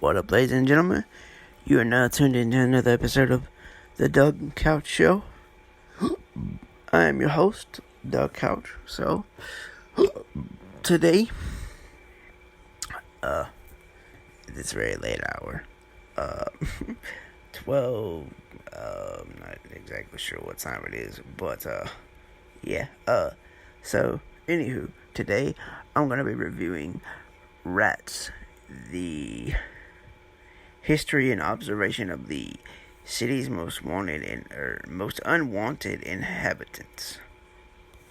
What up, ladies and gentlemen? You are now tuned into another episode of the Doug Couch Show. I am your host, Doug Couch. So, today, it's very late hour. 12, I'm not exactly sure what time it is, but, yeah. So, anywho, today, I'm gonna be reviewing Rats, the history and observation of the city's most wanted and most unwanted inhabitants.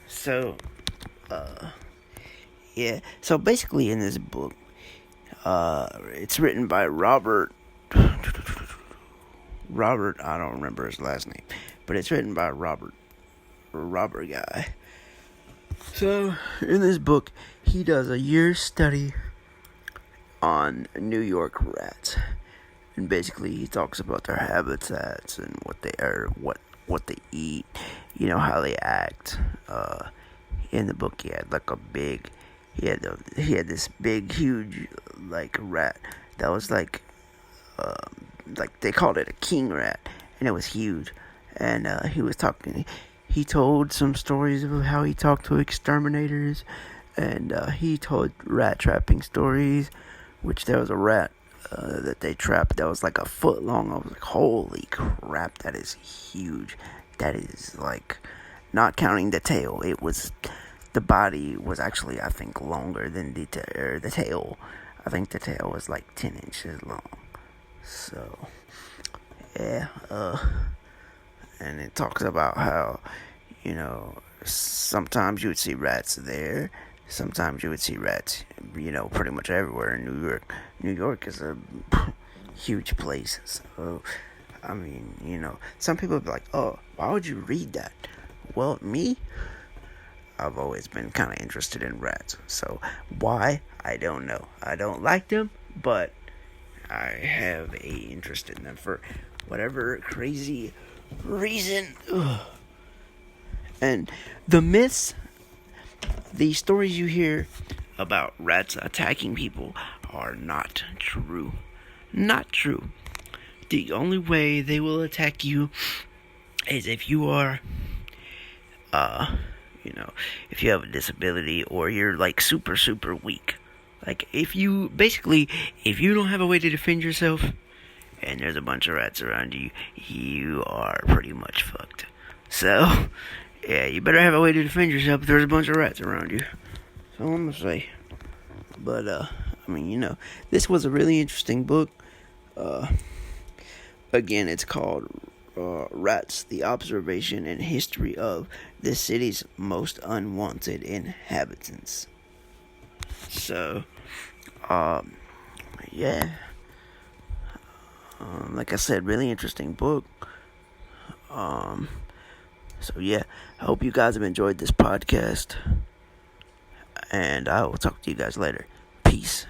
So, yeah. So basically, in this book, it's written by Robert. I don't remember his last name, but it's written by Robert guy. So in this book, he does a year's study on New York rats. And basically, he talks about their habitats and what they are, what they eat, how they act. In the book, he had this big, huge, rat that was like they called it a king rat, and it was huge. And he told some stories of how he talked to exterminators, and he told rat trapping stories, which there was a rat that they trapped that was like a foot long. I was like, holy crap, that is huge. That is not counting the tail. The body was actually, I think, longer than the tail. I think the tail was like 10 inches long. So, yeah, and it talks about how, sometimes you would see rats there. Sometimes you would see rats, pretty much everywhere in New York. New York is a huge place. So, I mean, some people be like, oh, why would you read that? Well, me, I've always been kind of interested in rats. So, why? I don't know. I don't like them, but I have a interest in them for whatever crazy reason. Ugh. And the myths, the stories you hear about rats attacking people are not true. Not true. The only way they will attack you is if you are, if you have a disability or you're super, super weak. If you don't have a way to defend yourself and there's a bunch of rats around you, you are pretty much fucked. So, yeah, you better have a way to defend yourself if there's a bunch of rats around you. So I'm gonna say. But, this was a really interesting book. Again, it's called Rats, the Observation and History of the City's Most Unwanted Inhabitants. So, yeah. Like I said, really interesting book. So yeah, I hope you guys have enjoyed this podcast, and I will talk to you guys later. Peace.